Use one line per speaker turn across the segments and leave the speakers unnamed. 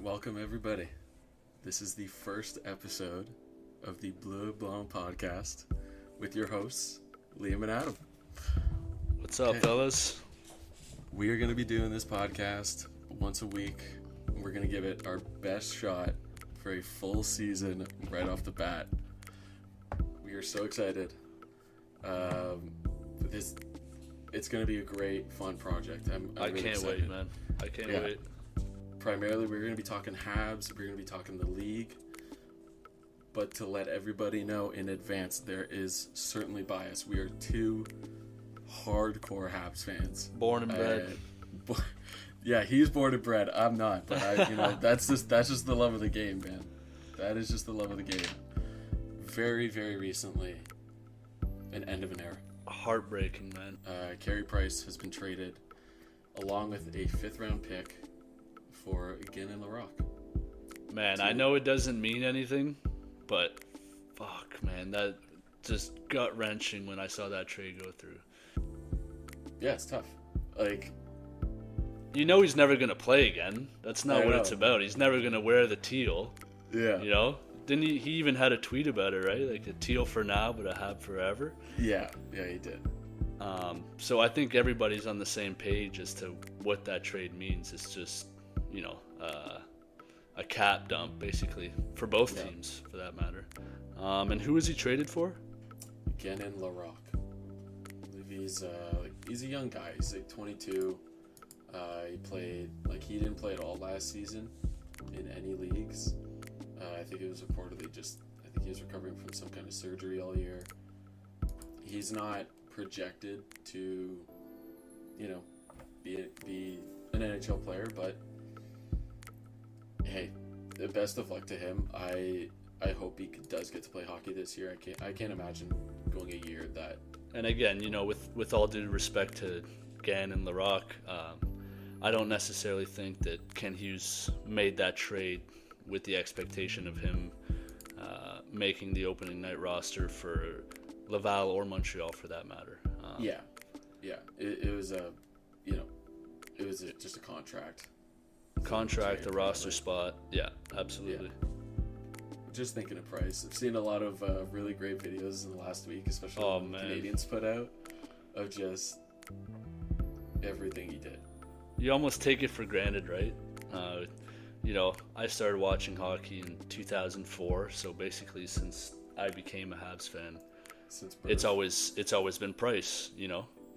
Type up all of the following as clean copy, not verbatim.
Welcome, everybody. This is the first episode of the Bleu Blanc Podcast with your hosts, Liam and Adam.
What's up, fellas?
We are going to be doing this podcast once a week. We're going to give it our best shot for a full season right off the bat. We are so excited. It's going to be a great, fun project.
I really can't excited. Wait, man. I can't wait.
Primarily, we're going to be talking Habs. We're going to be talking the league. But to let everybody know in advance, there is certainly bias. We are two hardcore Habs fans.
Born and bred.
Yeah, he's born and bred. I'm not. But that's just the love of the game, man. That is just the love of the game. Very, very recently, an end of an era.
Heartbreaking, man.
Carey Price has been traded along with a 5th round pick for Guénin Larocque.
Man, I know it doesn't mean anything, but fuck, man, that just gut wrenching when I saw that trade go through.
Yeah, it's tough.
You know he's never gonna play again. That's not what it's about. He's never gonna wear the teal.
Yeah.
You know? Didn't he even had a tweet about it, right? Like a teal for now, but a Hab forever.
Yeah, he did.
So I think everybody's on the same page as to what that trade means. It's just, a cap dump, basically, for both teams, for that matter. And who was he traded for?
Guénin Larocque. I believe he's a young guy. He's 22. He didn't play at all last season in any leagues. I think it was reportedly I think he was recovering from some kind of surgery all year. He's not projected to, be an NHL player, but hey, the best of luck to him. I hope he does get to play hockey this year. I can't imagine going a year that. And
again, with all due respect to Guénin and Larocque, I don't necessarily think that Ken Hughes made that trade with the expectation of him making the opening night roster for Laval or Montreal, for that matter.
It was just a contract.
A roster spot. Yeah, absolutely.
Yeah. Just thinking of Price. I've seen a lot of really great videos in the last week, especially Canadiens put out, of just everything he did.
You almost take it for granted, right? I started watching hockey in 2004, so basically since I became a Habs fan, it's always been Price,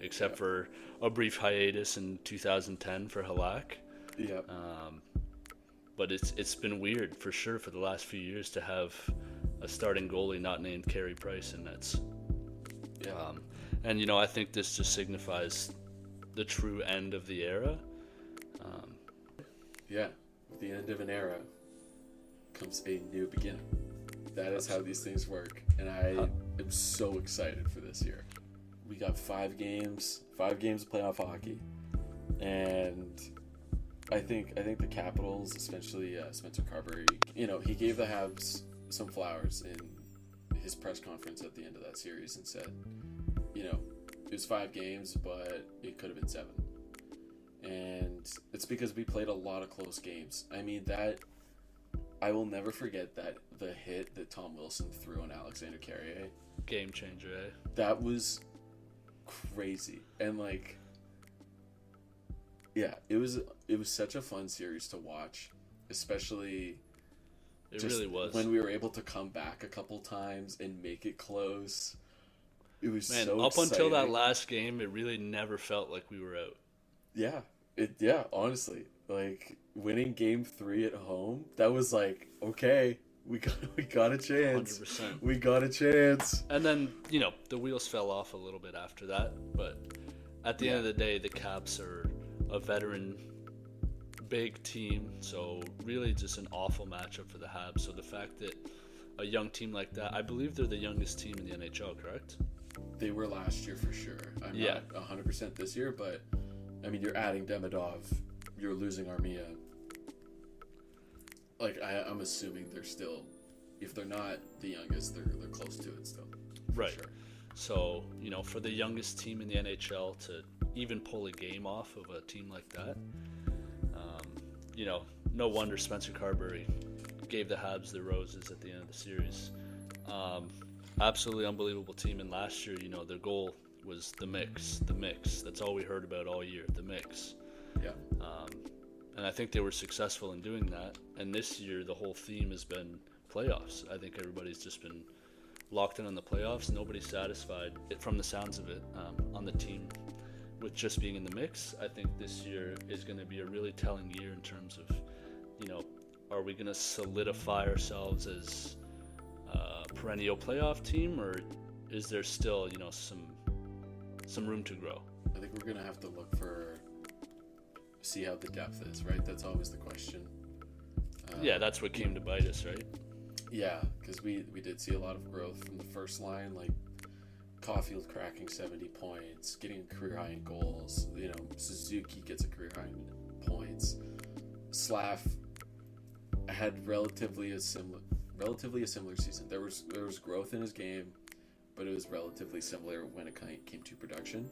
except for a brief hiatus in 2010 for Halak.
Yeah.
But it's been weird for sure for the last few years to have a starting goalie not named Carey Price in Nets.
Yeah.
And I think this just signifies the true end of the era.
The end of an era comes a new beginning. That is how these things work, and I am so excited for this year. We got 5 games of playoff hockey, and I think the Capitals, especially Spencer Carberry, he gave the Habs some flowers in his press conference at the end of that series and said, it was 5 games, but it could have been 7. And it's because we played a lot of close games. I mean, I will never forget the hit that Tom Wilson threw on Alexander Carrier.
Game changer, eh?
That was crazy. And it was such a fun series to watch, especially
it really was
when we were able to come back a couple times and make it close. It was so
up
exciting.
Until that last game, it really never felt like we were out.
Yeah, honestly, winning Game 3 at home, that was okay, we got a chance.
100%.
We got a chance.
And then the wheels fell off a little bit after that, but at the end of the day, the Caps are a veteran, big team, so really just an awful matchup for the Habs. So the fact that a young team like that, I believe they're the youngest team in the NHL, correct?
They were last year for sure. I'm not 100% this year, but I mean, you're adding Demidov, you're losing Armia. I'm assuming they're still, if they're not the youngest, they're close to it still.
Right.
Sure.
So, for the youngest team in the NHL to even pull a game off of a team like that, no wonder Spencer Carberry gave the Habs their roses at the end of the series. Absolutely unbelievable team. And last year, their goal was the mix. That's all we heard about all year, the mix.
Yeah.
And I think they were successful in doing that. And this year, the whole theme has been playoffs. I think everybody's just been locked in on the playoffs. Nobody's satisfied, from the sounds of it, on the team with just being in the mix. I think this year is going to be a really telling year in terms of, are we going to solidify ourselves as a perennial playoff team, or is there still, some room to grow?
I think we're going to have to see how the depth is, right? That's always the question.
Yeah, that's what came to bite us, right?
Yeah, because we did see a lot of growth from the first line, like Caufield cracking 70 points, getting a career high in goals. Suzuki gets a career high in points. Slav had relatively a similar season. There was growth in his game, but it was relatively similar when it came to production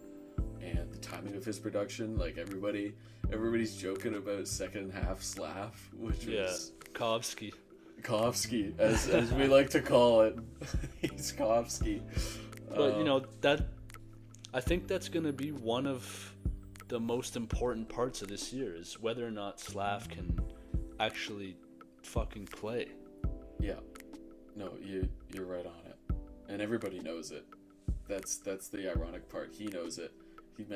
and the timing of his production. Like everybody's joking about second half Slav, which was Kovsky, as we like to call it. He's Kovsky.
But I think that's going to be one of the most important parts of this year, is whether or not Slav can actually fucking play.
Yeah, no, you're right on it, and everybody knows it. That's the ironic part. He knows it.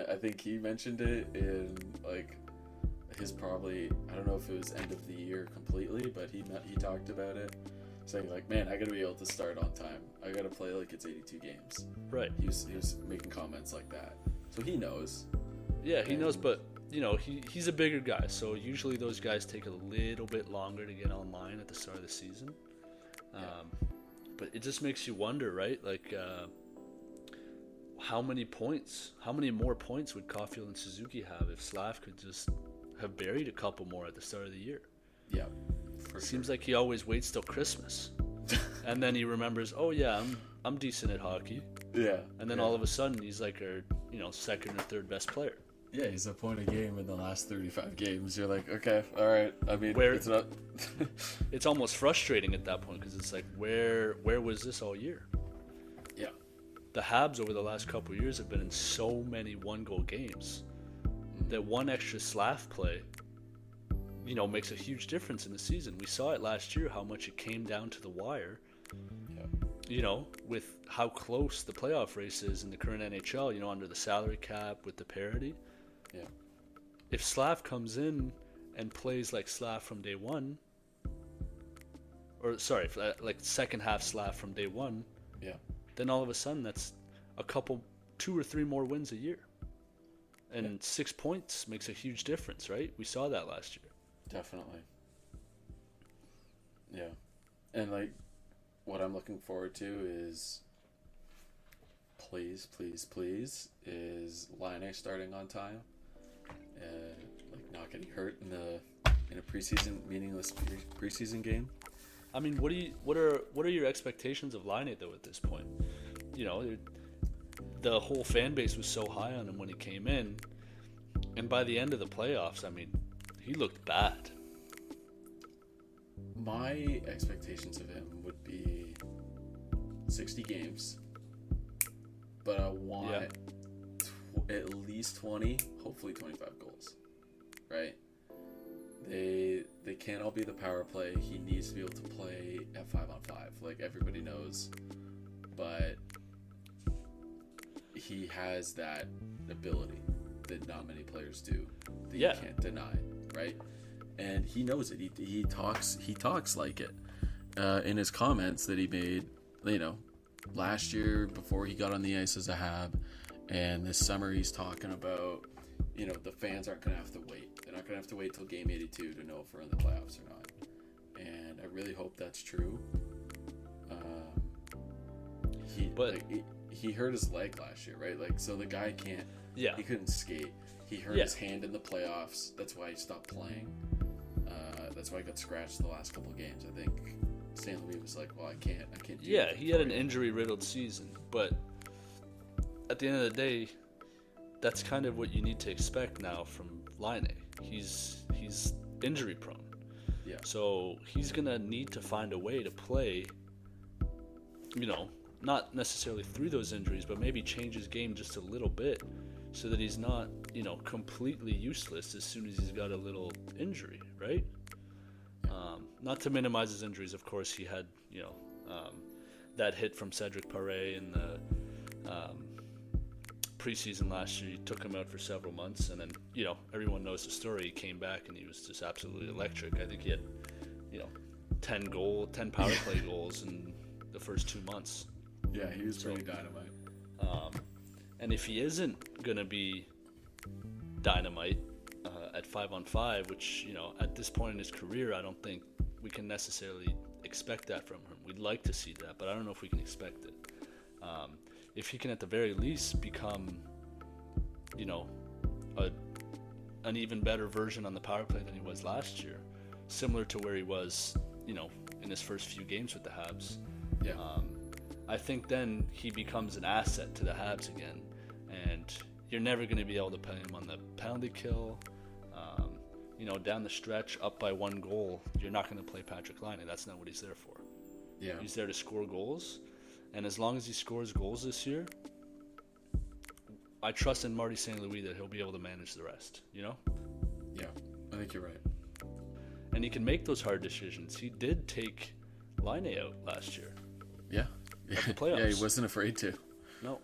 I think he mentioned it in his probably, I don't know if it was end of the year completely, but he talked about it, saying man, I gotta be able to start on time. I gotta play it's 82 games.
Right.
He was making comments like that, so he knows.
Yeah, he knows, but he's a bigger guy, so usually those guys take a little bit longer to get online at the start of the season. But it just makes you wonder, right? How many more points would Caufield and Suzuki have if Slav could just have buried a couple more at the start of the year?
Yeah.
Seems like he always waits till Christmas. And then he remembers, oh yeah, I'm decent at hockey.
Yeah.
And then all of a sudden he's our second or third best player.
Yeah, he's a point a game in the last 35 games. You're like, okay, all right. I mean, it's not.
It's almost frustrating at that point, because it's where was this all year?
Yeah.
The Habs over the last couple of years have been in so many one-goal games that one extra Slav play, makes a huge difference in the season. We saw it last year, how much it came down to the wire. Yeah. With how close the playoff race is in the current NHL, under the salary cap with the parity.
Yeah.
If Slav comes in and plays like Slav from day one, or sorry, second half Slav from day one,
yeah,
then all of a sudden that's a couple, 2 or 3 more wins a year. And 6 points makes a huge difference, right? We saw that last year.
Definitely. Yeah. And what I'm looking forward to is, please, is Laine starting on time, not getting hurt in a meaningless preseason game.
I mean, what are your expectations of Laine though at this point? The whole fan base was so high on him when he came in, and by the end of the playoffs, I mean, he looked bad.
My expectations of him would be 60 games, but I want at least 20, hopefully 25 goals, right? They can't all be the power play. He needs to be able to play at 5-on-5, like everybody knows, but he has that ability that not many players do, that you can't deny, right? And he knows it. He talks like it. In his comments that he made, last year before he got on the ice as a Hab, and this summer he's talking about, the fans aren't going to have to wait. They're not going to have to wait till game 82 to know if we're in the playoffs or not. And I really hope that's true. He hurt his leg last year, right? So the guy can't. Yeah. He couldn't skate. He hurt his hand in the playoffs. That's why he stopped playing. That's why he got scratched the last couple of games. I think St. Louis was like, well, I can't do it.
He had an injury-riddled season, but at the end of the day, that's kind of what you need to expect now from Laine. He's injury-prone.
Yeah.
So he's going to need to find a way to play, not necessarily through those injuries, but maybe change his game just a little bit so that he's not, completely useless as soon as he's got a little injury, right? Not to minimize his injuries, of course, he had, that hit from Cedric Paré in the preseason last year. He took him out for several months, and then, everyone knows the story. He came back and he was just absolutely electric. I think he had, 10 power play goals in the first 2 months.
Yeah, he was pretty dynamite.
And if he isn't going to be dynamite at 5-on-5, which, at this point in his career, I don't think we can necessarily expect that from him. We'd like to see that, but I don't know if we can expect it. If he can at the very least become, an even better version on the power play than he was last year, similar to where he was, in his first few games with the Habs.
Yeah.
I think then he becomes an asset to the Habs again, and you're never going to be able to play him on the penalty kill. Down the stretch, up by 1 goal, you're not going to play Patrick Laine. That's not what he's there for.
Yeah.
He's there to score goals, and as long as he scores goals this year, I trust in Marty St. Louis that he'll be able to manage the rest,
Yeah, I think you're right.
And he can make those hard decisions. He did take Laine out last year.
Yeah.
At the playoffs.
Yeah, he wasn't afraid to.
No.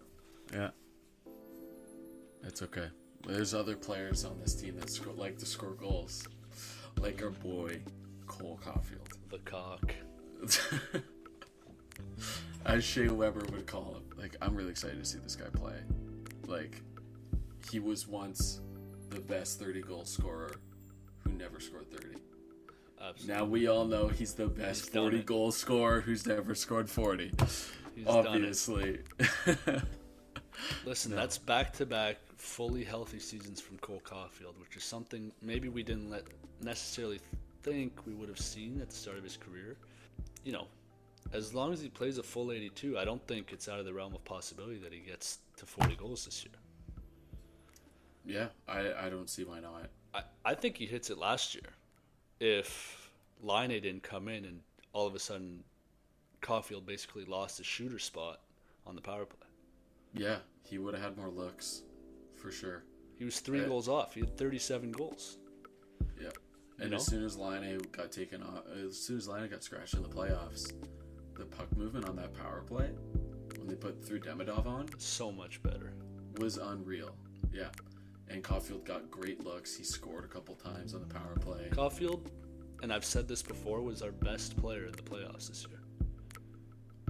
Yeah. That's okay. There's other players on this team that like to score goals. Like our boy, Cole Caufield.
The cock.
As Shea Weber would call him. Like, I'm really excited to see this guy play. Like, he was once the best 30-goal scorer who never scored 30.
Absolutely.
Now we all know he's the best 40-goal scorer who's never scored 40.
He's
obviously.
Listen, that's back-to-back fully healthy seasons from Cole Caufield, which is something maybe we didn't necessarily think we would have seen at the start of his career. As long as he plays a full 82, I don't think it's out of the realm of possibility that he gets to 40 goals this year.
Yeah, I don't see why not.
I think he hits it last year. If Laine didn't come in and all of a sudden Caufield basically lost his shooter spot on the power play.
Yeah, he would have had more looks, for sure.
He was 3 goals off. He had 37 goals.
Yeah. And as soon as Laine got taken off, as soon as Laine got scratched in the playoffs, the puck movement on that power play, when they threw Demidov on,
so much better.
Was unreal. Yeah. And Caufield got great looks. He scored a couple times on the power play.
Caufield, and I've said this before, was our best player in the playoffs this year.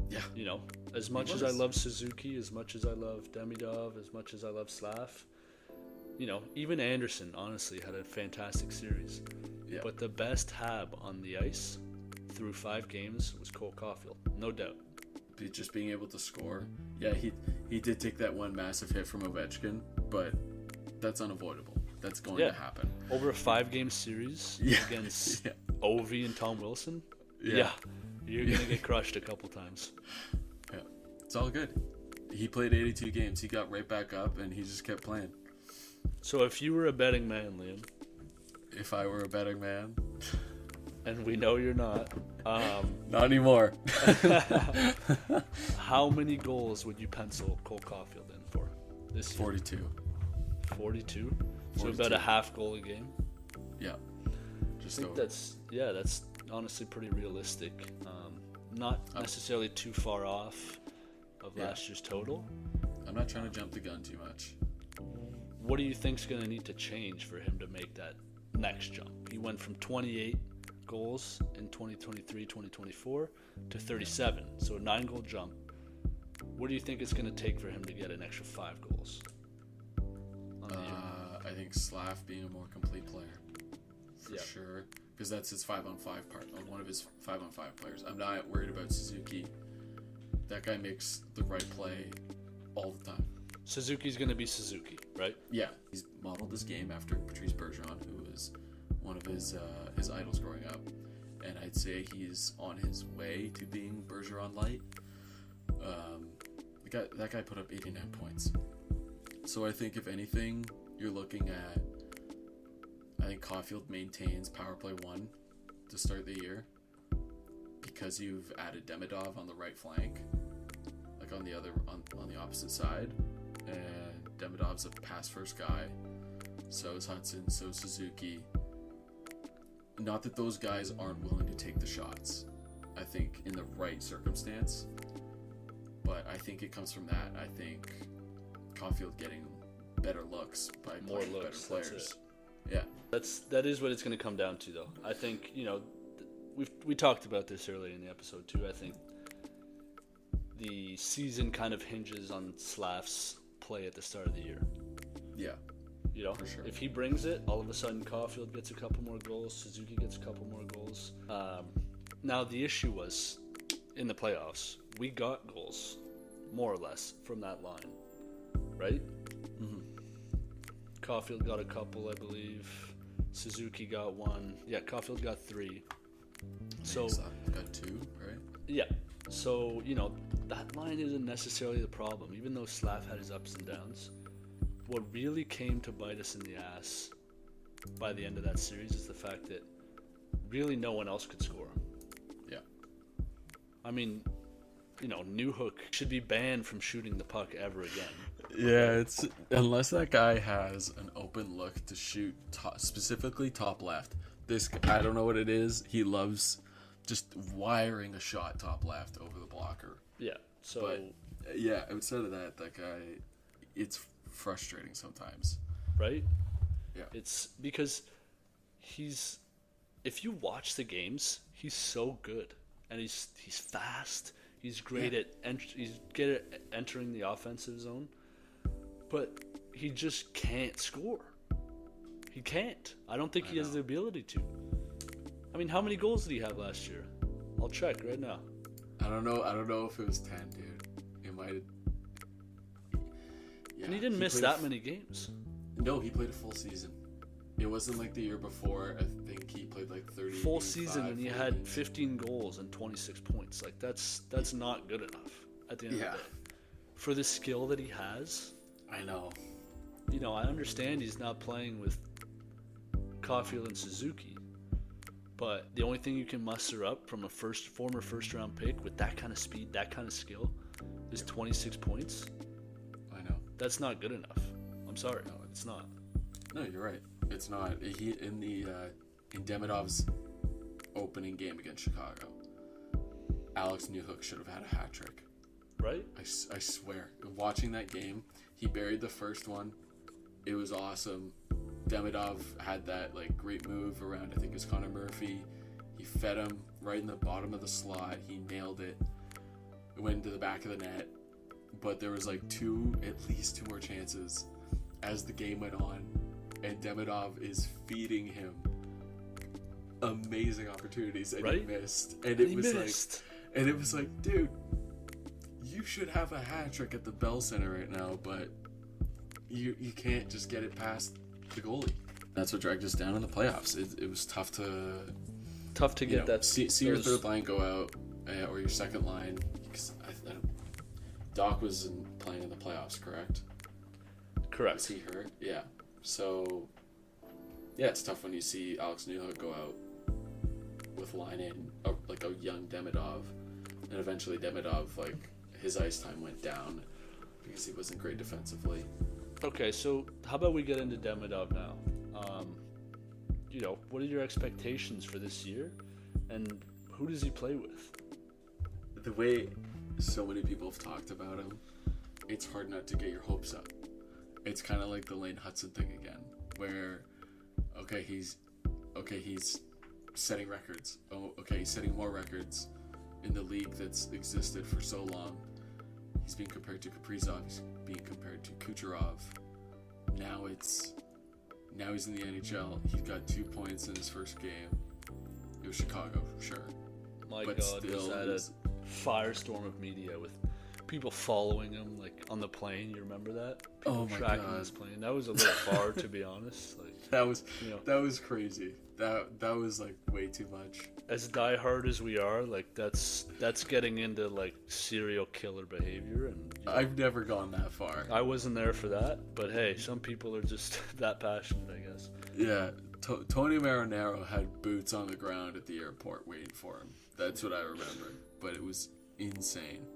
Yeah.
As much as I love Suzuki, as much as I love Demidov, as much as I love Slav, even Anderson, honestly, had a fantastic series.
Yeah.
But the best Hab on the ice through 5 games was Cole Caufield, no doubt.
Just being able to score. Yeah, he did take that one massive hit from Ovechkin, but that's unavoidable. That's going to happen.
Over a 5-game series against Ovi and Tom Wilson, you're going to get crushed a couple times.
Yeah, it's all good. He played 82 games. He got right back up, and he just kept playing.
So if you were a betting man, Liam.
If I were a betting man.
And we know you're not.
Not anymore.
How many goals would you pencil Cole Caufield in for this year?
42.
42? So about a half goal a game?
Yeah.
I think that's honestly pretty realistic. Not necessarily too far off of last year's total.
I'm not trying to jump the gun too much.
What do you think's going to need to change for him to make that next jump? He went from 28 goals in 2023-2024 to 37, so a 9-goal jump. What do you think it's going to take for him to get an extra 5 goals?
I think Slav being a more complete player, for sure, because that's his 5-on-5 part, one of his 5-on-5 players. I'm not worried about Suzuki. That guy makes the right play all the time.
Suzuki's going to be Suzuki, right?
Yeah, he's modeled his game after Patrice Bergeron, who was one of his idols growing up, and I'd say he's on his way to being Bergeron light. That guy put up 89 points. So I think if anything, you're looking at, I think Caufield maintains power play 1 to start the year because you've added Demidov on the right flank, like on the opposite side, and Demidov's a pass first guy. So is Hudson. So is Suzuki. Not that those guys aren't willing to take the shots. I think in the right circumstance, but I think it comes from that. I think Caufield getting better looks by
more
playing
looks,
better players. Yeah,
that is what it's going to come down to, though. I think we talked about this earlier in the episode too. I think the season kind of hinges on Slaf's play at the start of the year.
Yeah.
For sure. If he brings it, all of a sudden Caufield gets a couple more goals, Suzuki gets a couple more goals. Now the issue was, in the playoffs, we got goals, more or less, from that line, right? Mm-hmm. Caufield got a couple, I believe. Suzuki got one. Yeah, Caufield got 3. So
got 2, right?
Yeah. So, that line isn't necessarily the problem, even though Slaf had his ups and downs. What really came to bite us in the ass by the end of that series is the fact that really no one else could score.
Yeah.
I mean, Newhook should be banned from shooting the puck ever again.
Yeah, it's unless that guy has an open look to shoot specifically top left. This I don't know what it is. He loves just wiring a shot top left over the blocker.
Yeah. So
but, yeah, outside of that guy, it's frustrating sometimes,
right?
Yeah,
it's because if you watch the games, he's so good, and he's fast. He's great at entering the offensive zone, but he just can't score. He can't. I don't think he has the ability to. I mean, how many goals did he have last year? I'll check right now.
I don't know if it was 10, dude. It might. Yeah,
and he didn't miss that many games.
No, he played a full season. It wasn't like the year before. I think he played like 30.
Full season, and he had 15 goals and 26 points. Like that's not good enough at the end of the day. For the skill that he has.
I know.
I understand he's not playing with Caufield and Suzuki, but the only thing you can muster up from a former first round pick with that kind of speed, that kind of skill, is 26 points. That's not good enough. I'm sorry. No, it's not.
No, you're right. It's not. He in Demidov's opening game against Chicago, Alex Newhook should have had a hat trick.
Right?
I swear. Watching that game, he buried the first one. It was awesome. Demidov had that great move around, I think it was Connor Murphy. He fed him right in the bottom of the slot. He nailed it. It went into the back of the net. But there was at least two more chances as the game went on, and Demidov is feeding him amazing opportunities, and he missed. And it was like, dude, you should have a hat trick at the Bell Center right now, but you can't just get it past the goalie. That's what dragged us down in the playoffs. It was tough to
get that.
See your third line go out, or your second line. Because Doc was playing in the playoffs, correct?
Correct.
Was he hurt? Yeah. So, yeah, it's tough when you see Alex Newhook go out with line in a young Demidov, and eventually Demidov, his ice time went down because he wasn't great defensively.
Okay, so how about we get into Demidov now? What are your expectations for this year, and who does he play with?
The way so many people have talked about him, it's hard not to get your hopes up. It's kind of like the Lane Hudson thing again, where he's setting records. He's setting more records in the league that's existed for so long. He's being compared to Kaprizov. He's being compared to Kucherov. Now he's in the NHL. He got 2 points in his first game. It was Chicago, sure.
My God, was that a firestorm of media with people following him on the plane? You remember that? People tracking his plane. That was a little far, to be honest.
That was crazy. That was way too much.
As diehard as we are, that's getting into serial killer behavior, and
I've never gone that far.
I wasn't there for that, but hey, some people are just that passionate, I guess.
Yeah, Tony Marinaro had boots on the ground at the airport waiting for him. That's what I remember. But it was insane.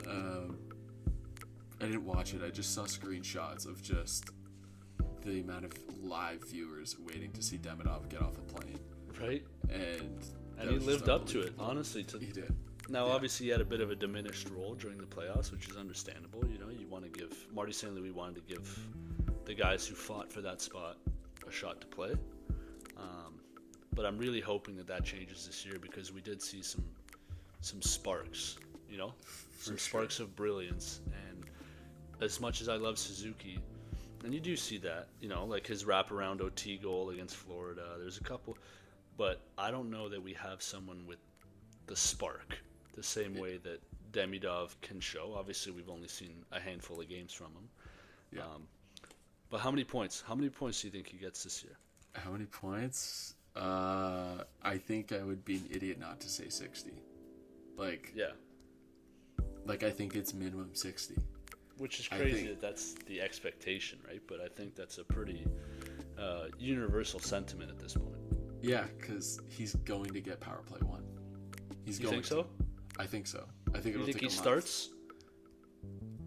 I didn't watch it. I just saw screenshots of just the amount of live viewers waiting to see Demidov get off a plane.
Right.
And
he lived up to it, honestly.
He did.
Now, obviously, he had a bit of a diminished role during the playoffs, which is understandable. You know, you want to give Marty St. Louis wanted to give the guys who fought for that spot a shot to play. But I'm really hoping that changes this year, because we did see some sparks, you know, some sparks of brilliance. And as much as I love Suzuki, and you do see that, you know, like his wraparound OT goal against Florida, there's a couple, but I don't know that we have someone with the spark the same way that Demidov can show. Obviously, we've only seen a handful of games from him.
Yeah.
But how many points? How many points do you think he gets this year?
How many points? I think I would be an idiot not to say 60.
Yeah.
I think it's minimum 60.
Which is crazy that's the expectation, right? But I think that's a pretty universal sentiment at this point.
Yeah, because he's going to get power play 1.
You think so?
I think so. I think it'll take a month.
He starts?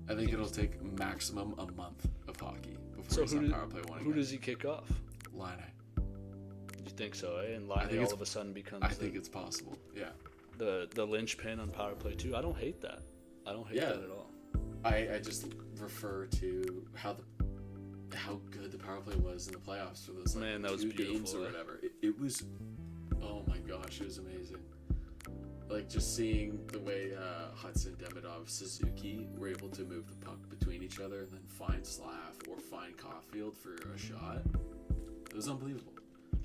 I think it'll take maximum a month of hockey before he's on power play 1 again.
Who does he kick off?
Laine.
You think so, eh? And Laine all of a sudden becomes...
I think it's possible, yeah.
The linchpin on power play 2. I don't hate that. I don't hate that at all.
I just refer to how good the power play was in the playoffs for those
that was
2
beautiful,
games or whatever. It was, oh my gosh, it was amazing. Just seeing the way Hudson, Demidov, Suzuki were able to move the puck between each other and then find Slav or find Caufield for a shot. It was unbelievable.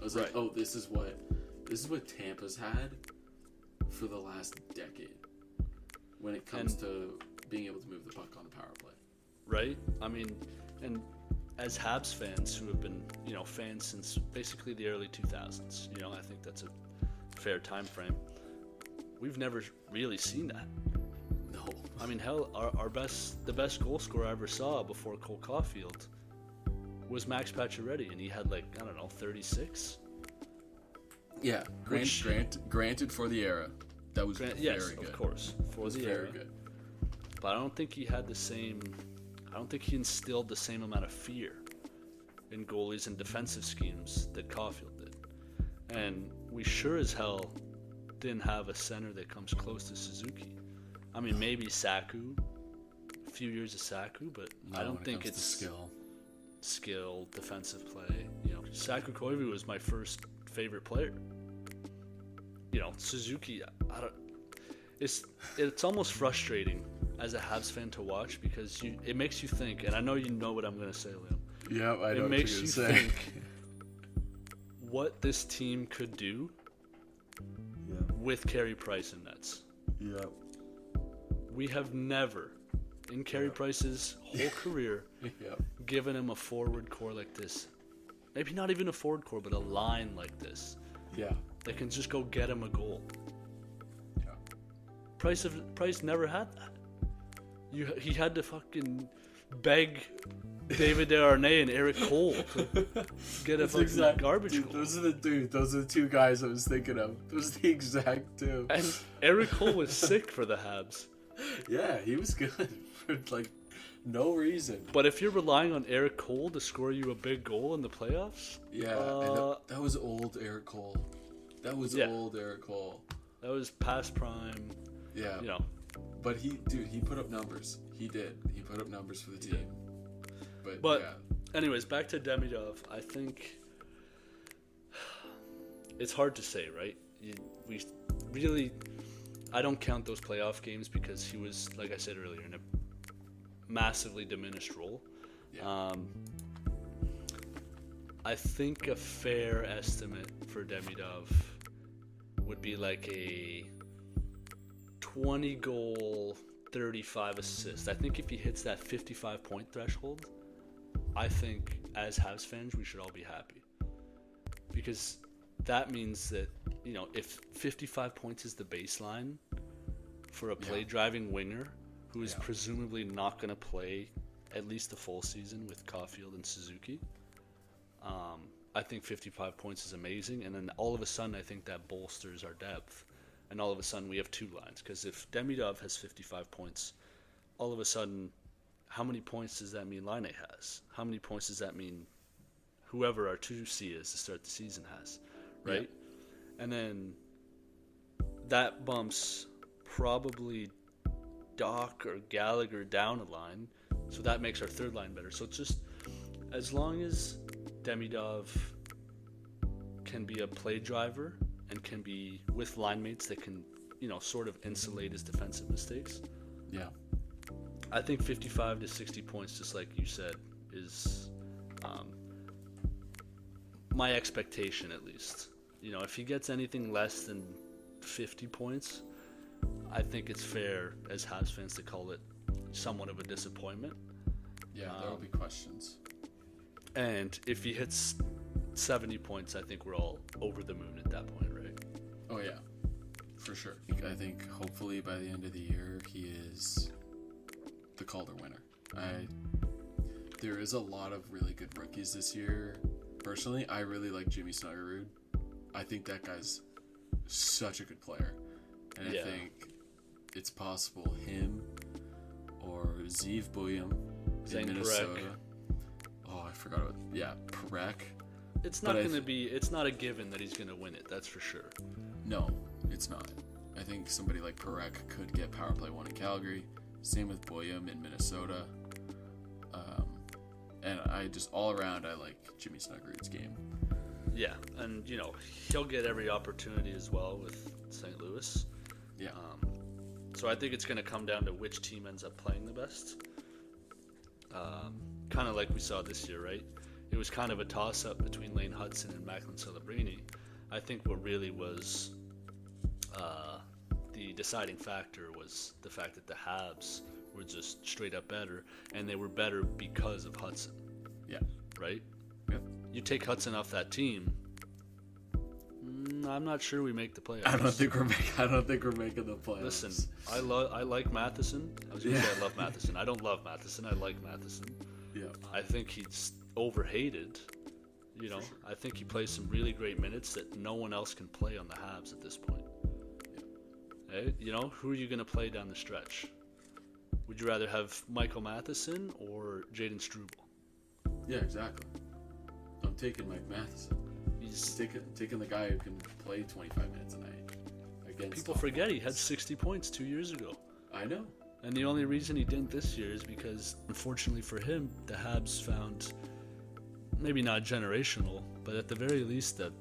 I was like, oh, this is what Tampa's had for the last decade when it comes to being able to move the puck on the power play.
Right? I mean, and as Habs fans who have been, you know, fans since basically the early 2000s, you know, I think that's a fair time frame. We've never really seen that.
No.
I mean, hell, the best goal scorer I ever saw before Cole Caufield was Max Pacioretty, and he had 36.
Yeah, granted for the era, that was very
yes,
good.
Of course, for the era.
Good.
But I don't think he had the same. I don't think he instilled the same amount of fear in goalies and defensive schemes that Caufield did. And we sure as hell didn't have a center that comes close to Suzuki. I mean, maybe Saku, a few years of Saku, but I don't think it's skill, defensive play. You know, Saku Koivu was my first favorite player. You know, Suzuki, it's almost frustrating as a Habs fan to watch, because it makes you think, and I know you know what I'm going to say, Liam.
Yeah, I know
it makes
what
you
you're saying.
think what this team could do with Carey Price in nets.
Yeah.
We have never, in Carey Price's whole career, given him a forward core like this. Maybe not even a forward core, but a line like this.
Yeah.
That can just go get him a goal.
Yeah.
Price never had that. He had to fucking beg David Desharnais and Eric Cole to get a fucking garbage goal.
Those are the two guys I was thinking of. Those are the exact two.
And Eric Cole was sick for the Habs.
Yeah, he was good for no reason.
But if you're relying on Eric Cole to score you a big goal in the playoffs,
and that was old Eric Cole. That was old Eric Cole.
That was past prime.
Yeah.
You know.
But he put up numbers. He did. He put up numbers for the team.
But anyways, back to Demidov. I think it's hard to say, right? We really, I don't count those playoff games because he was, like I said earlier, in a massively diminished role.
Yeah.
I think a fair estimate for Demidov would be like a 20 goal, 35 assists. I think if he hits that 55 point threshold, I think as Habs fans we should all be happy, because that means that, you know, if 55 points is the baseline for a play driving winger who is presumably not going to play at least the full season with Caufield and Suzuki, I think 55 points is amazing, and then all of a sudden I think that bolsters our depth, and all of a sudden we have two lines. Because if Demidov has 55 points, all of a sudden, how many points does that mean Line has? How many points does that mean whoever our 2C is to start the season has, right? Yeah. And then that bumps probably Doc or Gallagher down a line, so that makes our third line better. So it's just, as long as Demidov can be a play driver and can be with line mates that can, sort of insulate his defensive mistakes.
Yeah.
I think 55 to 60 points, just like you said, is my expectation, at least. If he gets anything less than 50 points, I think it's fair as Habs fans to call it somewhat of a disappointment.
Yeah, there will be questions.
And if he hits 70 points, I think we're all over the moon at that point, right?
Oh, yeah. For sure. I think hopefully by the end of the year, he is the Calder winner. There is a lot of really good rookies this year. Personally, I really like Jimmy Snuggerud. I think that guy's such a good player. And I think it's possible him or Zeev Bouillon in Minnesota. Oh, I forgot about Perek.
It's not going to be. It's not a given that he's going to win it. That's for sure.
No, it's not. I think somebody like Perek could get power play 1 in Calgary. Same with Bouillon in Minnesota. And I just all around I like Jimmy Snuggerud's game.
Yeah, and he'll get every opportunity as well with St. Louis.
Yeah.
So I think it's going to come down to which team ends up playing the best. Kind of like we saw this year, right? It was kind of a toss-up between Lane Hudson and Macklin Celebrini. I think what really was the deciding factor was the fact that the Habs were just straight up better, and they were better because of Hudson.
Yeah.
Right?
Yeah.
You take Hudson off that team, I'm not sure we make the playoffs.
I don't think we're making the playoffs.
Listen, I like Matheson. I was going to say I love Matheson. I don't love Matheson. I like Matheson.
Yeah.
I think he's overhated.
Sure.
I think he plays some really great minutes that no one else can play on the Habs at this point. Yeah. Hey, who are you going to play down the stretch? Would you rather have Michael Matheson or Jaden Struble?
Yeah, exactly. I'm taking Mike Matheson. He's taking the guy who can play 25 minutes a night. Against
people forget he had 60 points 2 years ago.
I know.
And the only reason he didn't this year is because, unfortunately for him, the Habs found, maybe not generational, but at the very least, that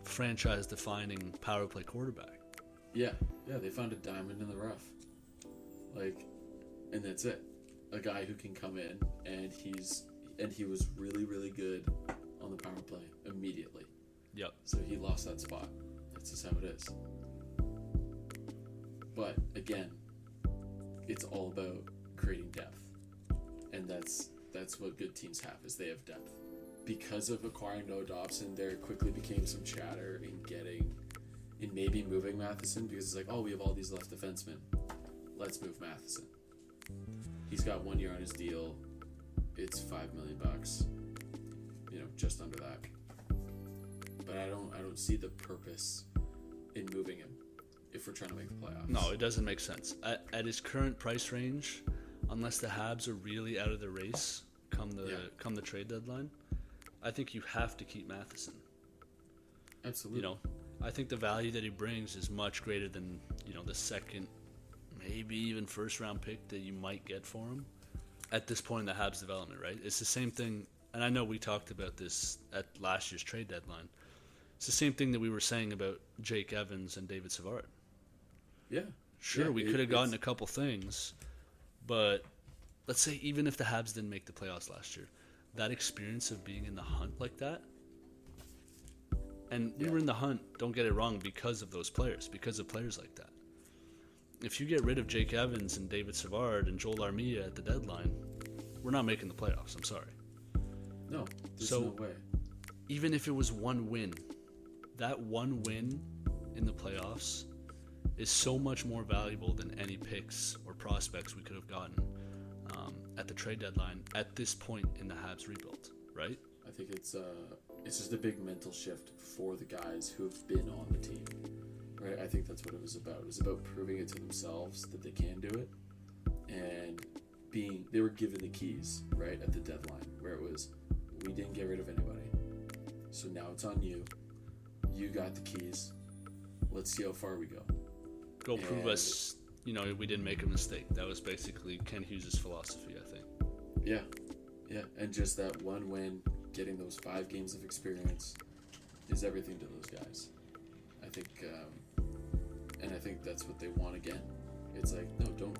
franchise-defining power play quarterback.
Yeah, they found a diamond in the rough. And that's it. A guy who can come in, and he was really, really good on the power play immediately.
Yep.
So he lost that spot. That's just how it is. But again, it's all about creating depth, and that's what good teams have, is they have depth. Because of acquiring Noah Dobson, there quickly became some chatter in maybe moving Matheson, because it's like, oh, we have all these left defensemen, let's move Matheson. He's got 1 year on his deal. It's $5 million, just under that. But I don't see the purpose in moving him if we're trying to make the playoffs.
No, it doesn't make sense. At his current price range, unless the Habs are really out of the race come the trade deadline, I think you have to keep Matheson.
Absolutely.
I think the value that he brings is much greater than, the second, maybe even first round pick that you might get for him at this point in the Habs development, right? It's the same thing, and I know we talked about this at last year's trade deadline. It's the same thing that we were saying about Jake Evans and David Savard.
Yeah.
Sure, we could have gotten a couple things, but let's say even if the Habs didn't make the playoffs last year, that experience of being in the hunt like that, and we were in the hunt, don't get it wrong, because of those players, because of players like that. If you get rid of Jake Evans and David Savard and Joel Armia at the deadline, we're not making the playoffs. I'm sorry.
No, there's no way.
Even if it was one win, that one win in the playoffs is so much more valuable than any picks or prospects we could have gotten at the trade deadline at this point in the Habs rebuild, right?
I think it's just a big mental shift for the guys who have been on the team, right? I think that's what it was about. It was about proving it to themselves that they can do it, and they were given the keys, right, at the deadline, where it was, we didn't get rid of anybody, so now it's on you. You got the keys. Let's see how far we go.
Go prove us, we didn't make a mistake. That was basically Ken Hughes' philosophy, I think.
Yeah, and just that one win, getting those 5 games of experience, is everything to those guys. I think, and I think that's what they want again. It's like, no,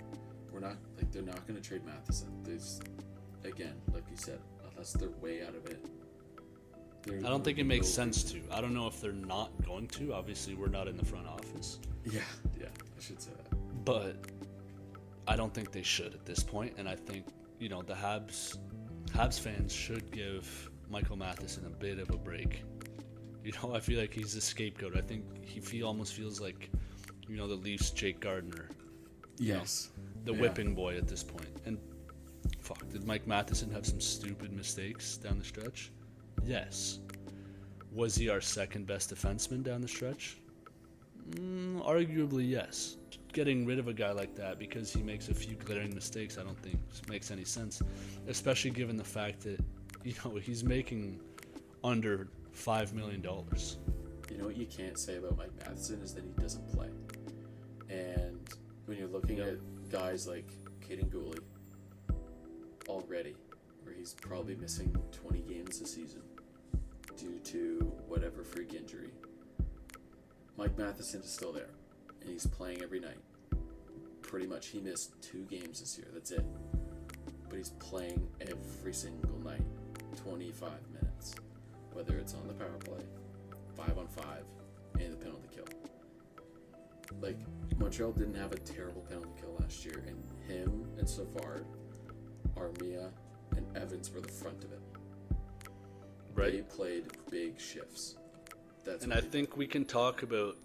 we're not, like, they're not going to trade Matheson. There's, again, like you said, unless they're way out of it.
I don't think it makes sense to. I don't know if they're not going to. Obviously, we're not in the front office.
Yeah, I should say that.
But I don't think they should at this point, and I think, the Habs fans should give Michael Matheson a bit of a break. I feel like he's the scapegoat. I think he almost feels like, the Leafs' Jake Gardiner.
Yes.
The whipping boy at this point. And fuck, did Mike Matheson have some stupid mistakes down the stretch? Yes. Was he our second best defenseman down the stretch? Arguably, yes. Getting rid of a guy like that because he makes a few glaring mistakes, I don't think makes any sense. Especially given the fact that, he's making under $5 million.
You know what you can't say about Mike Matheson is that he doesn't play. And when you're looking at guys like Caden Gooley already, where he's probably missing 20 games this season due to whatever freak injury, Mike Matheson is still there, and he's playing every night. Pretty much, he missed 2 games this year, that's it. But he's playing every single night, 25 minutes, whether it's on the power play, 5-on-5, and the penalty kill. Like, Montreal didn't have a terrible penalty kill last year, and him and Savard, Armia, and Evans were the front of it.
Right.
They played big shifts.
And I think we can talk about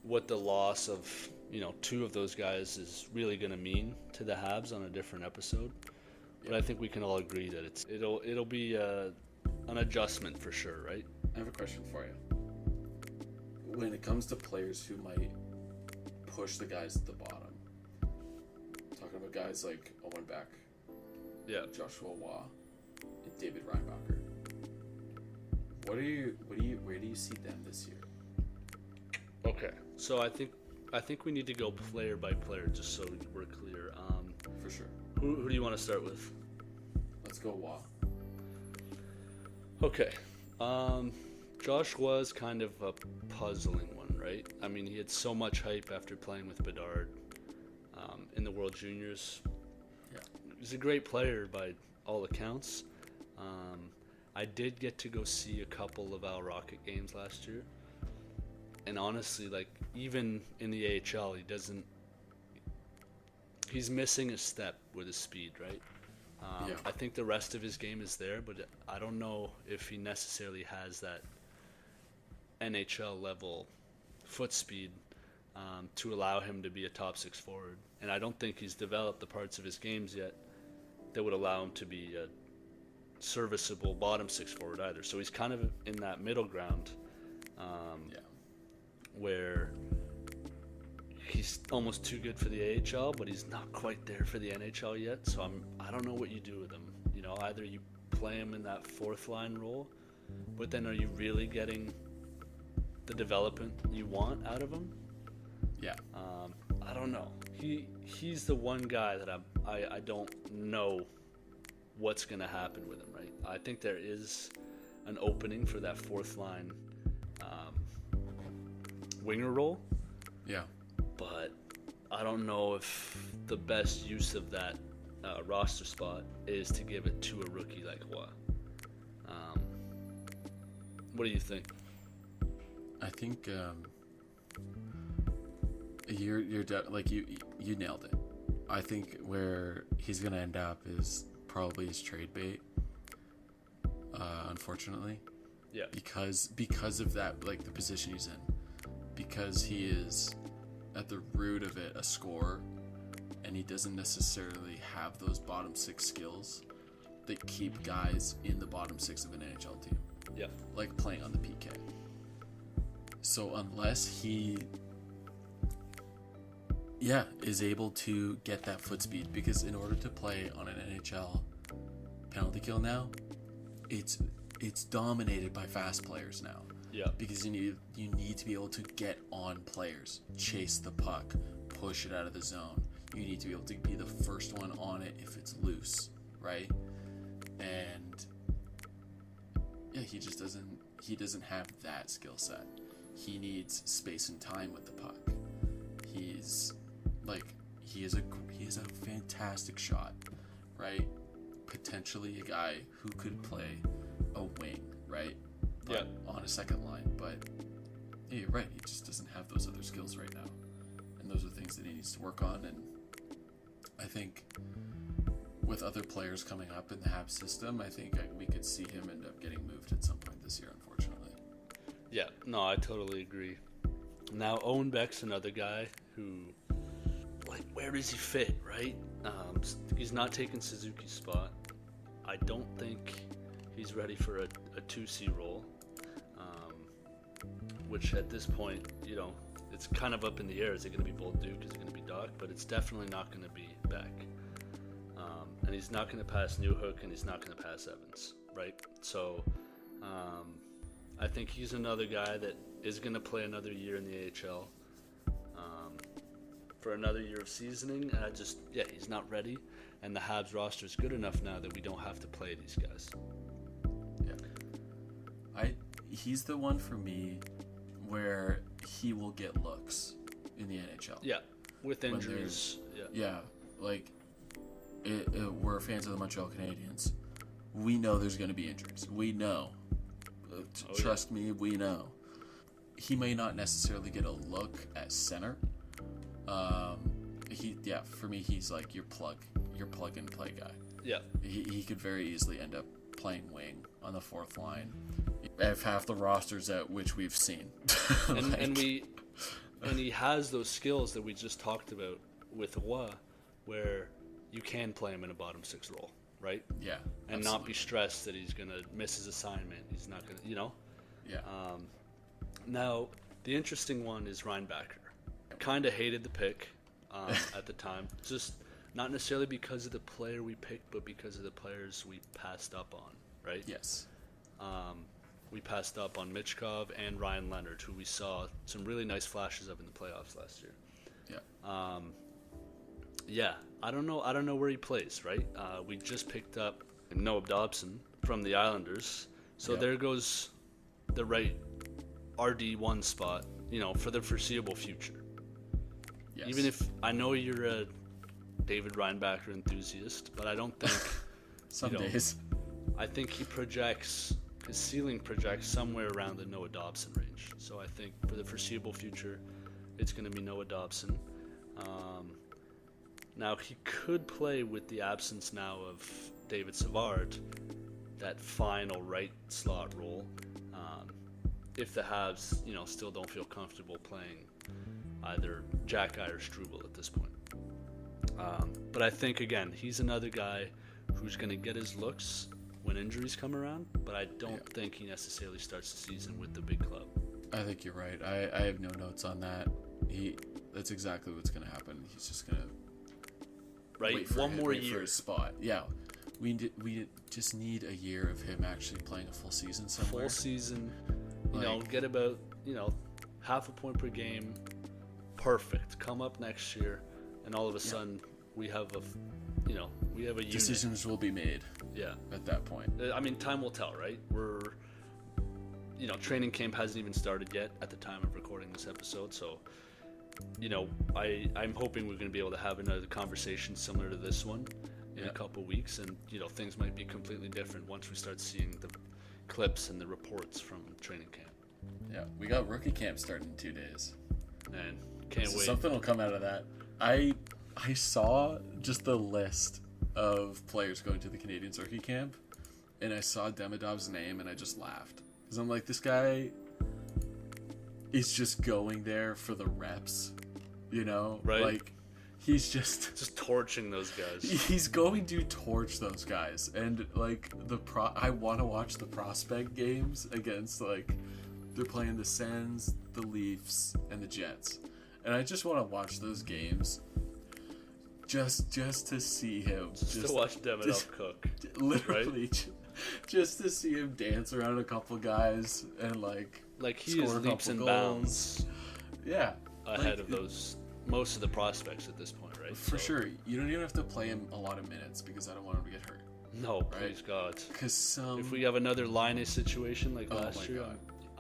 what the loss of 2 of those guys is really going to mean to the Habs on a different episode. But I think we can all agree that it'll be an adjustment for sure, right?
I have a question for you. When it comes to players who might push the guys at the bottom, talking about guys like Owen Beck, Joshua Waugh, and David Reinbacher, where do you see them this year?
Okay, so I think we need to go player by player just so we're clear.
For sure.
Who do you want to start with?
Let's go Waugh.
Okay. Josh was kind of a puzzling one, right? I mean, he had so much hype after playing with Bedard in the World Juniors.
Yeah.
He's a great player by all accounts. I did get to go see a couple of Al Rocket games last year. And honestly, like, even in the AHL, he's missing a step with his speed, right? I think the rest of his game is there, but I don't know if he necessarily has that NHL level foot speed to allow him to be a top 6 forward. And I don't think he's developed the parts of his games yet that would allow him to be a serviceable bottom 6 forward either. So he's kind of in that middle ground where he's almost too good for the AHL, but he's not quite there for the NHL yet. So I don't know what you do with him. Either you play him in that 4th line role, but then are you really getting the development you want out of him?
Yeah.
I don't know. He's the one guy that I don't know what's going to happen with him, right? I think there is an opening for that 4th line winger role.
Yeah.
But I don't know if the best use of that roster spot is to give it to a rookie like Waugh. What do you think?
I think you're like you nailed it. I think where he's gonna end up is probably his trade bait. Unfortunately.
Yeah.
Because of that, like the position he's in, because he is at the root of it a scorer, and he doesn't necessarily have those bottom 6 skills. that keep guys in the bottom six of an NHL team.
Yeah.
Like playing on the PK. So unless he is able to get that foot speed, because in order to play on an NHL penalty kill now, it's dominated by fast players now.
Yeah.
Because you need to be able to get on players, chase the puck, push it out of the zone. You need to be able to be the first one on it if it's loose, right? And yeah, he doesn't have that skill set. He needs space and time with the puck. He has a fantastic shot, right? Potentially a guy who could play a wing, right?
Yeah.
On a second line, but yeah, you're right. He just doesn't have those other skills right now, and those are things that he needs to work on. And I think with other players coming up in the Habs system, I think we could see him end up getting moved at some point this year, unfortunately.
Yeah, no, I totally agree. Now, Owen Beck's another guy who, like, where does he fit, right? He's not taking Suzuki's spot. I don't think he's ready for a 2C role, which at this point, it's kind of up in the air. Is it going to be Bolduc? Is it going to be Doc? But it's definitely not going to be Beck. And he's not going to pass Newhook, and he's not going to pass Evans, right? So I think he's another guy that is going to play another year in the AHL for another year of seasoning. And he's not ready. And the Habs roster is good enough now that we don't have to play these guys.
Yeah. He's the one for me where he will get looks in the NHL.
Yeah, with injuries.
Yeah, like we're fans of the Montreal Canadiens. We know there's going to be injuries. We know. Trust me, we know. He may not necessarily get a look at center. For me, he's like your plug and play guy.
Yeah.
He could very easily end up playing wing on the fourth line. If half the rosters at which we've seen.
and he has those skills that we just talked about with Roy, where you can play him in a bottom six role, right?
Yeah.
And absolutely. Not be stressed that he's gonna miss his assignment. He's not gonna,
Yeah.
Now the interesting one is Reinbacher. Kind of hated the pick at the time, just not necessarily because of the player we picked, but because of the players we passed up on, right?
Yes.
We passed up on Michkov and Ryan Leonard, who we saw some really nice flashes of in the playoffs last year.
Yeah.
I don't know where he plays, right? We just picked up Noah Dobson from the Islanders, so there goes the right RD1 spot, for the foreseeable future.
Yes.
Even if I know you're a David Reinbacher enthusiast, but I don't think
some days.
I think his ceiling projects somewhere around the Noah Dobson range. So I think for the foreseeable future, it's going to be Noah Dobson. Now he could play with the absence now of David Savard, that final right slot role, if the Habs, still don't feel comfortable playing either Jack-Eye or Struble at this point. But I think, again, he's another guy who's going to get his looks when injuries come around, but I don't think he necessarily starts the season with the big club.
I think you're right. I have no notes on that. That's exactly what's going to happen. He's just going to wait for
one more
year
year
for his spot. Yeah, we just need a year of him actually playing a full season somewhere.
Full season, get about half a point per game. Perfect. Come up next year, and all of a sudden we have a unit.
Decisions will be made.
Yeah. At
that point.
I mean, time will tell, right? Training camp hasn't even started yet at the time of recording this episode, so I'm hoping we're going to be able to have another conversation similar to this one in a couple weeks, and things might be completely different once we start seeing the clips and the reports from training camp.
Yeah, we got rookie camp starting in 2 days.
Man, can't wait.
Something will come out of that. I saw just the list of players going to the Canadiens rookie camp, and I saw Demidov's name, and I just laughed. Because I'm like, this guy is just going there for the reps,
Right.
Like, He's just
torching those guys.
He's going to torch those guys, and like I want to watch the prospect games against like they're playing the Sens, the Leafs, and the Jets, and I just want to watch those games. Just to see him.
Just to watch Demidov cook.
Literally,
right?
just to see him dance around a couple guys and like
he is leaps and bounds.
Yeah,
ahead of those most of the prospects at this point, right?
For sure, you don't even have to play him a lot of minutes because I don't want him to get hurt.
No, right? Please God.
Because
if we have another Linus situation like last year,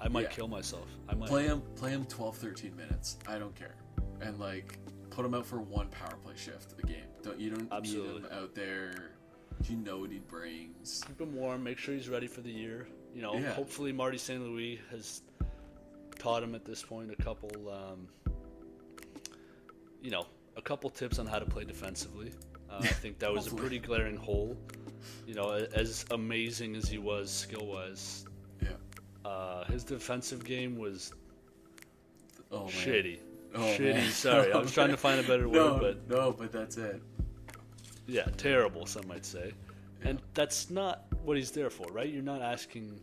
I might kill myself. I might
play him 12, 13 minutes. I don't care, and like. Put him out for one power play shift of the game. You don't
Absolutely.
need him out there. You know what he brings.
Keep him warm. Make sure he's ready for the year. Hopefully Marty St. Louis has taught him at this point a couple tips on how to play defensively. I think that was a pretty glaring hole. As amazing as he was skill-wise, his defensive game was shitty. Shitty, man. Sorry. I was trying to find a better word,
but that's it.
Yeah, terrible, some might say. Yeah. And that's not what he's there for, right? You're not asking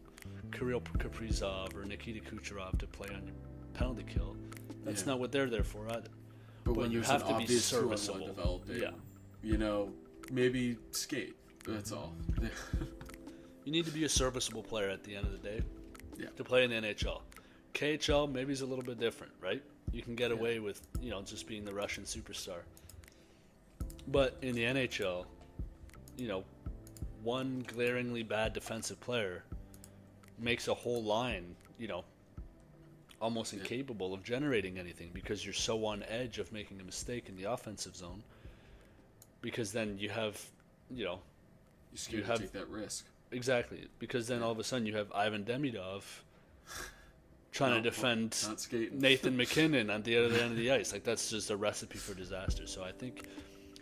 Kirill Kaprizov or Nikita Kucherov to play on your penalty kill. That's not what they're there for either.
But when you have to be serviceable, developing, maybe skate. That's all.
You need to be a serviceable player at the end of the day to play in the NHL. KHL maybe is a little bit different, right? You can get away with, just being the Russian superstar. But in the NHL, one glaringly bad defensive player makes a whole line, almost incapable of generating anything because you're so on edge of making a mistake in the offensive zone. Because then you have,
you're scared to take that risk.
Exactly. Because then all of a sudden you have Ivan Demidov trying to defend Nathan McKinnon at the other end of the ice. Like, that's just a recipe for disaster. So I think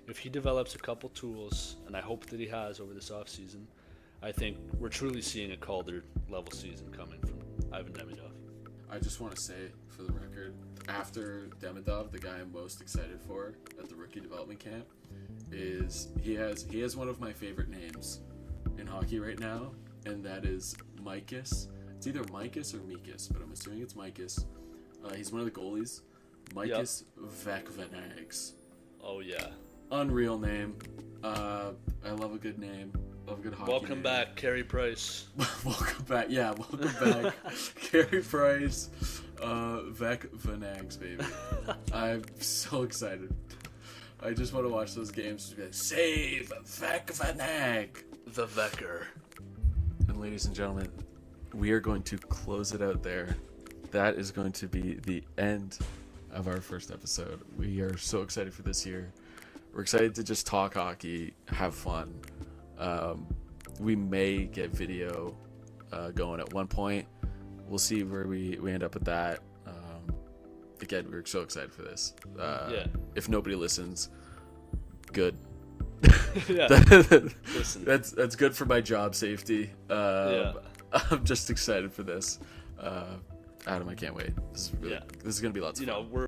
if he develops a couple tools, and I hope that he has over this offseason, I think we're truly seeing a Calder-level season coming from Ivan Demidov.
I just want to say, for the record, after Demidov, the guy I'm most excited for at the rookie development camp is he has one of my favorite names in hockey right now, and that is Mikas. It's either Mikas or Mikas, but I'm assuming it's Mikas. He's one of the goalies. Mikas Vekvanags.
Oh, yeah.
Unreal name. I love a good name. Love a good hockey
Welcome
name.
Back, Carey Price.
Welcome back. Yeah, welcome back. Carey Price. Vekvanags, baby. I'm so excited. I just want to watch those games and be like, save Vekvanag.
The Vecker.
And ladies and gentlemen, we are going to close it out there. That is going to be the end of our first episode. We are so excited for this year. We're excited to just talk hockey, have fun. We may get video going at one point. We'll see where we end up with that. Again, we're so excited for this. If nobody listens, good.
Listen.
That's good for my job safety. I'm just excited for this. Adam, I can't wait. This is gonna be lots of fun.
We're